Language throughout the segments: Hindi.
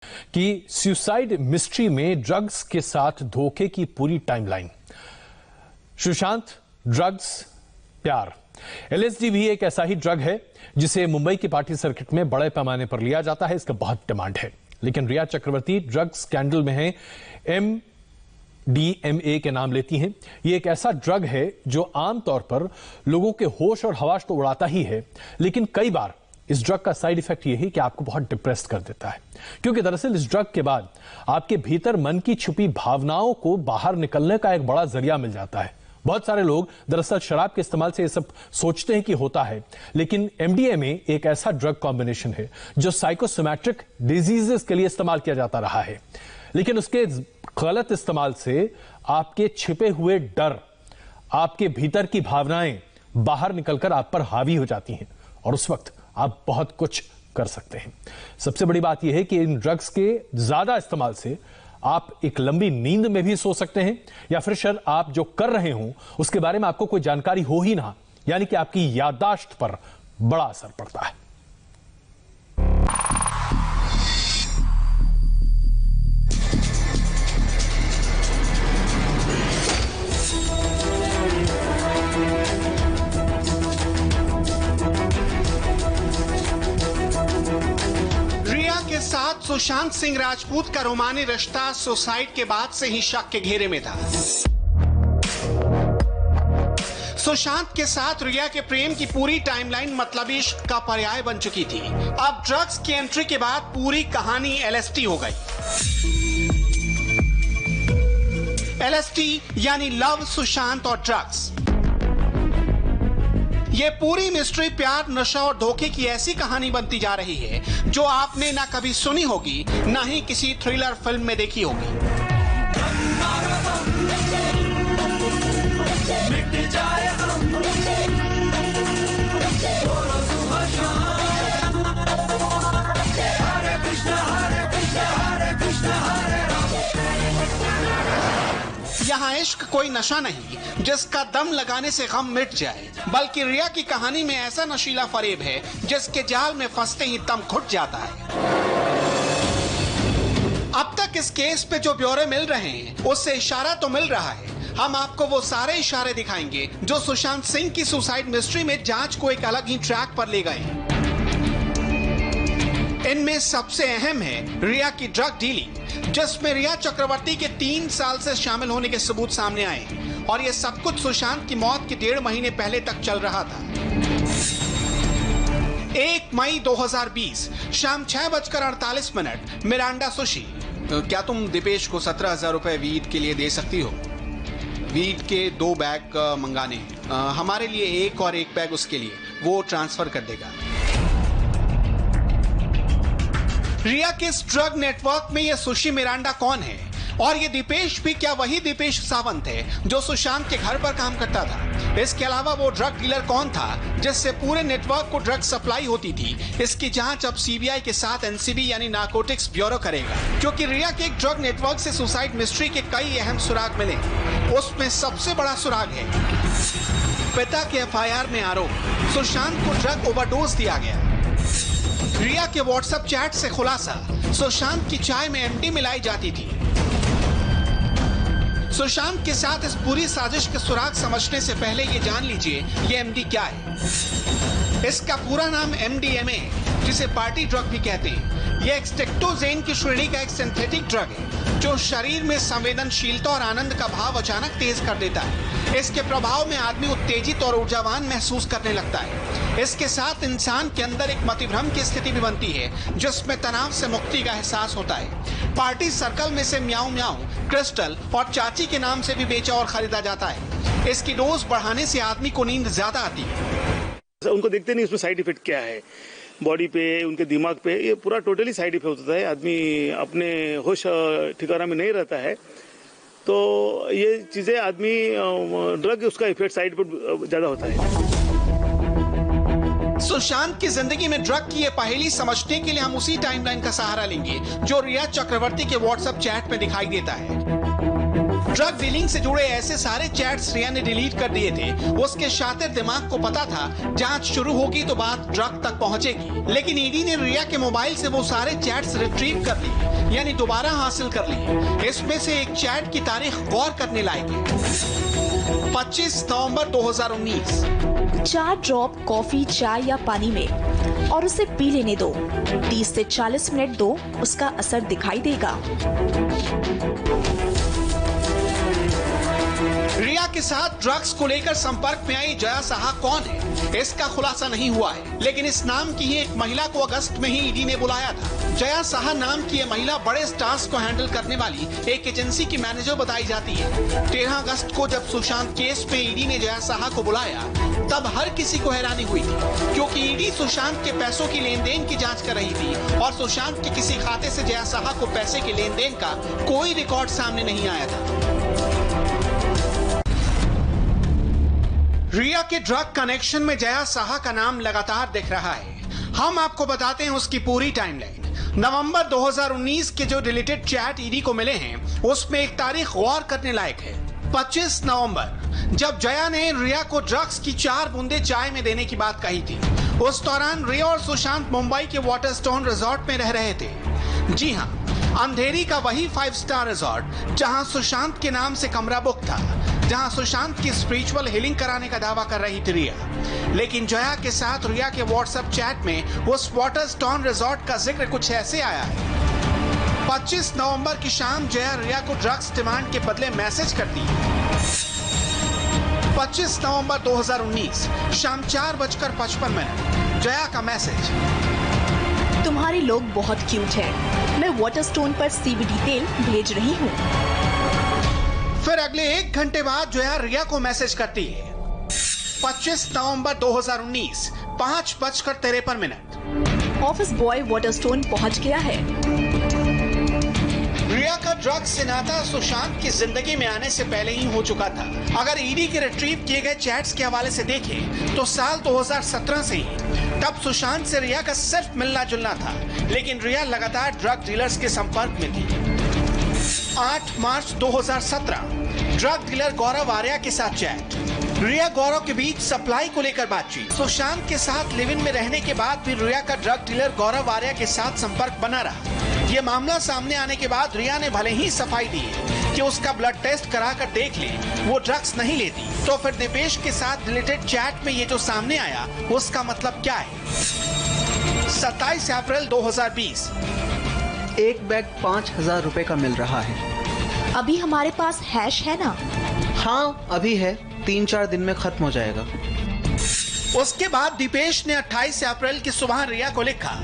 कि सुसाइड मिस्ट्री में ड्रग्स के साथ धोखे की पूरी टाइमलाइन। सुशांत, ड्रग्स, प्यार। एलएसडी भी एक ऐसा ही ड्रग है जिसे मुंबई की पार्टी सर्किट में बड़े पैमाने पर लिया जाता है। इसका बहुत डिमांड है, लेकिन रिया चक्रवर्ती ड्रग्स स्कैंडल में है MDMA के नाम लेती हैं। यह एक ऐसा ड्रग है जो आमतौर पर लोगों के होश और हवास तो उड़ाता ही है, लेकिन कई बार इस ड्रग का साइड इफेक्ट यह है कि आपको बहुत डिप्रेस कर देता है, क्योंकि दरअसल इस ड्रग के बाद आपके भीतर मन की छुपी भावनाओं को बाहर निकलने का एक बड़ा जरिया मिल जाता है। बहुत सारे लोग दरअसल शराब के इस्तेमाल से ये सब सोचते हैं कि होता है, लेकिन MDMA एक ऐसा ड्रग कॉम्बिनेशन है जो साइकोसोमैट्रिक डिजीजेस के लिए इस्तेमाल किया जाता रहा है, लेकिन उसके गलत इस्तेमाल से आपके छिपे हुए डर, आपके भीतर की भावनाएं बाहर निकलकर आप पर हावी हो जाती हैं और उस वक्त आप बहुत कुछ कर सकते हैं। सबसे बड़ी बात यह है कि इन ड्रग्स के ज्यादा इस्तेमाल से आप एक लंबी नींद में भी सो सकते हैं, या फिर शायद आप जो कर रहे हो उसके बारे में आपको कोई जानकारी हो ही ना, यानी कि आपकी याददाश्त पर बड़ा असर पड़ता है। साथ सुशांत सिंह राजपूत का रोमानी रिश्ता सुसाइड के बाद से ही शक के घेरे में था। सुशांत के साथ रिया के प्रेम की पूरी टाइमलाइन मतलब इश्क का पर्याय बन चुकी थी। अब ड्रग्स की एंट्री के बाद पूरी कहानी LSD हो गई। LSD यानी लव, सुशांत और ड्रग्स। ये पूरी मिस्ट्री प्यार, नशा और धोखे की ऐसी कहानी बनती जा रही है जो आपने ना कभी सुनी होगी, ना ही किसी थ्रिलर फिल्म में देखी होगी। यहाँ इश्क कोई नशा नहीं जिसका दम लगाने से गम मिट जाए, बल्कि रिया की कहानी में ऐसा नशीला फरेब है जिसके जाल में फंसते ही दम घुट जाता है। अब तक इस केस पे जो ब्यौरे मिल रहे हैं उससे इशारा तो मिल रहा है। हम आपको वो सारे इशारे दिखाएंगे जो सुशांत सिंह की सुसाइड मिस्ट्री में जांच को एक अलग ही ट्रैक पर ले गए। इनमें सबसे अहम है रिया की ड्रग डीलिंग, जिसमें रिया चक्रवर्ती के 3 साल से शामिल होने के सबूत सामने आए, और यह सब कुछ सुशांत की मौत के 1.5 महीने पहले तक चल रहा था। 1 मई 2020 शाम 6:48 मिरांडा सुशी। क्या तुम दीपेश को 17,000 रुपए वीड के लिए दे सकती हो? वीड के 2 बैग मंगाने, हमारे लिए 1 और 1 बैग उसके लिए, वो ट्रांसफर कर देगा। रिया के इस ड्रग नेटवर्क में ये सुशी मिरांडा कौन है, और ये दीपेश भी क्या वही दीपेश सावंत है जो सुशांत के घर पर काम करता था? इसके अलावा वो ड्रग डीलर कौन था जिससे पूरे नेटवर्क को ड्रग सप्लाई होती थी? इसकी जांच अब CBI के साथ NCB यानी नार्कोटिक्स ब्यूरो करेगा, क्योंकि रिया के एक ड्रग नेटवर्क से सुसाइड मिस्ट्री के कई अहम सुराग मिले। उसमें सबसे बड़ा सुराग है पिता के FIR में आरोप सुशांत को ड्रग ओवरडोज दिया गया। रिया के व्हाट्सएप चैट से खुलासा, सुशांत की चाय में MD मिलाई जाती थी। सुशांत के साथ इस पूरी साजिश के सुराग समझने से पहले ये जान लीजिए ये MD क्या है। इसका पूरा नाम MDMA, जिसे पार्टी ड्रग भी कहते हैं। यह एक्सटेक्टोजेन की श्रेणी का एक सिंथेटिक ड्रग है जो शरीर में संवेदनशीलता और आनंद का भाव अचानक तेज कर देता है। इसके प्रभाव में आदमी उत्तेजित और ऊर्जावान महसूस करने लगता है। इसके साथ इंसान के अंदर एक मतिभ्रम की स्थिति भी बनती है जिसमें तनाव से मुक्ति का एहसास होता है। पार्टी सर्कल में से म्याऊ म्याऊ, क्रिस्टल और चाची के नाम से भी बेचा और खरीदा जाता है। इसकी डोज बढ़ाने से आदमी को नींद ज्यादा आती है। उनको देखते नहीं उसमें साइड इफेक्ट क्या है, बॉडी पे, उनके दिमाग पे, ये पूरा टोटली साइड इफेक्ट होता है। आदमी अपने होश ठिकाना में नहीं रहता है, तो ये चीजें आदमी ड्रग उसका इफेक्ट साइड इफेक्ट ज्यादा होता है। सुशांत की जिंदगी में ड्रग की ये पहेली समझने के लिए हम उसी टाइमलाइन का सहारा लेंगे जो रिया चक्रवर्ती के व्हाट्सएप चैट में दिखाई देता है। ड्रग डीलिंग से जुड़े ऐसे सारे चैट्स रिया ने डिलीट कर दिए थे। उसके शातिर दिमाग को पता था जांच शुरू होगी तो बात ड्रग तक पहुंचेगी, लेकिन ईडी ने रिया के मोबाइल से वो सारे चैट्स रिट्रीव कर लिए, यानी दोबारा हासिल कर लिए। इसमें से एक चैट की तारीख गौर करने लायक है। 25 नवंबर 2019। 4 ड्रॉप कॉफी, चाय या पानी में और उसे पी लेने दो। 30 से 40 मिनट दो, उसका असर दिखाई देगा। रिया के साथ ड्रग्स को लेकर संपर्क में आई जया साहा कौन है, इसका खुलासा नहीं हुआ है, लेकिन इस नाम की ही एक महिला को अगस्त में ही ईडी ने बुलाया था। जया साहा नाम की ये महिला बड़े स्टार्स को हैंडल करने वाली एक एजेंसी की मैनेजर बताई जाती है। 13 अगस्त को जब सुशांत केस पे ईडी ने जया साहा को बुलाया, तब हर किसी को हैरानी हुई थी, क्योंकि ईडी सुशांत के पैसों की लेन देन की जाँच कर रही थी और सुशांत के किसी खाते से जया साहा को पैसे के लेन देन का कोई रिकॉर्ड सामने नहीं आया था। रिया के ड्रग कनेक्शन में जया साहा का नाम लगातार दिख रहा है। हम आपको बताते हैं उसकी पूरी टाइमलाइन। नवंबर 2019 के जो डिलीटेड चैट ईडी को मिले हैं, उसमें एक तारीख गौर करने लायक है। 25 नवंबर, जब जया ने रिया को ड्रग्स की 4 बूंदे चाय में देने की बात कही थी। उस दौरान रिया और सुशांत मुंबई के वाटरस्टोन रिजॉर्ट में रह रहे थे। जी हाँ, अंधेरी का वही 5 स्टार रिजॉर्ट जहां सुशांत के नाम से कमरा बुक था, जहां सुशांत की स्पिरिचुअल हीलिंग कराने का दावा कर रही थी रिया। लेकिन जया के साथ रिया के व्हाट्सएप चैट में उस वाटरस्टोन रिजॉर्ट का जिक्र कुछ ऐसे आया है। 25 नवंबर की शाम जया रिया को ड्रग्स डिमांड के बदले मैसेज करती है। 25 नवंबर 2019 शाम 4:55 जया का मैसेज। तुम्हारे लोग बहुत क्यूट हैं। मैं वाटरस्टोन पर CBD तेल भेज रही हूँ। फिर अगले 1 घंटे बाद जया रिया को मैसेज करती है। 25 नवंबर 2019 5:53 ऑफिस बॉय वाटरस्टोन पहुँच गया है। रिया का ड्रग्स से नाता सुशांत की जिंदगी में आने से पहले ही हो चुका था। अगर ईडी के रिट्रीव किए गए चैट्स के हवाले से देखें तो साल 2017 से ही, तब सुशांत से रिया का सिर्फ मिलना जुलना था, लेकिन रिया लगातार ड्रग डीलर्स के संपर्क में थी। 8 मार्च 2017 ड्रग डीलर गौरव आर्या के साथ चैट। रिया गौरव के बीच सप्लाई को लेकर बातचीत। सुशांत के साथ लिव इन में रहने के बाद भी रिया का ड्रग डीलर गौरव आर्या के साथ संपर्क बना रहा। ये मामला सामने आने के बाद रिया ने भले ही सफाई दी है कि उसका ब्लड टेस्ट कराकर देख ले वो ड्रग्स नहीं लेती, तो फिर दीपेश के साथ रिलेटेड चैट में ये जो सामने आया उसका मतलब क्या है? 27 अप्रैल 2020 एक बैग 5,000 रुपए का मिल रहा है। अभी हमारे पास हैश है ना? हाँ अभी है, 3-4 दिन में खत्म हो जाएगा। उसके बाद दीपेश ने 28 अप्रैल की सुबह रिया को लिखा,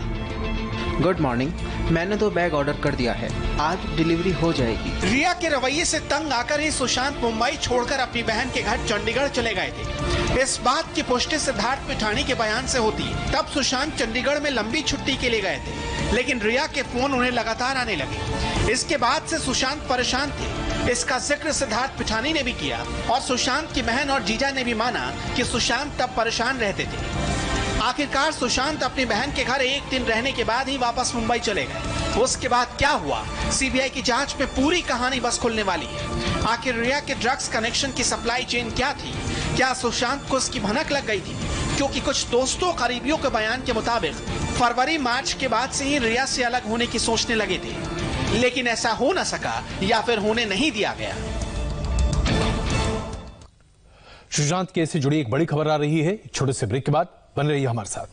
गुड मॉर्निंग, मैंने 2 बैग ऑर्डर कर दिया है, आज डिलीवरी हो जाएगी। रिया के रवैये से तंग आकर ही सुशांत मुंबई छोड़कर अपनी बहन के घर चंडीगढ़ चले गए थे। इस बात की पुष्टि सिद्धार्थ पिठानी के बयान से होती। तब सुशांत चंडीगढ़ में लंबी छुट्टी के लिए गए थे, लेकिन रिया के फोन उन्हें लगातार आने लगे। इसके बाद से सुशांत परेशान थे। इसका जिक्र सिद्धार्थ पिठानी ने भी किया और सुशांत की बहन और जीजा ने भी माना कि सुशांत तब परेशान रहते थे। आखिरकार सुशांत अपनी बहन के घर 1 दिन रहने के बाद ही वापस मुंबई चले गए। उसके बाद क्या हुआ, सीबीआई की जांच में पूरी कहानी बस खुलने वाली है। आखिर रिया के ड्रग्स कनेक्शन की सप्लाई चेन क्या थी? क्या सुशांत को उसकी भनक लग गई थी? क्योंकि कुछ दोस्तों करीबियों के बयान के मुताबिक फरवरी मार्च के बाद से ही रिया से अलग होने की सोचने लगे थे, लेकिन ऐसा हो न सका या फिर होने नहीं दिया गया। सुशांत केस से जुड़ी एक बड़ी खबर आ रही है। एक छोटे से ब्रेक के बाद बने रहिए हमारे साथ।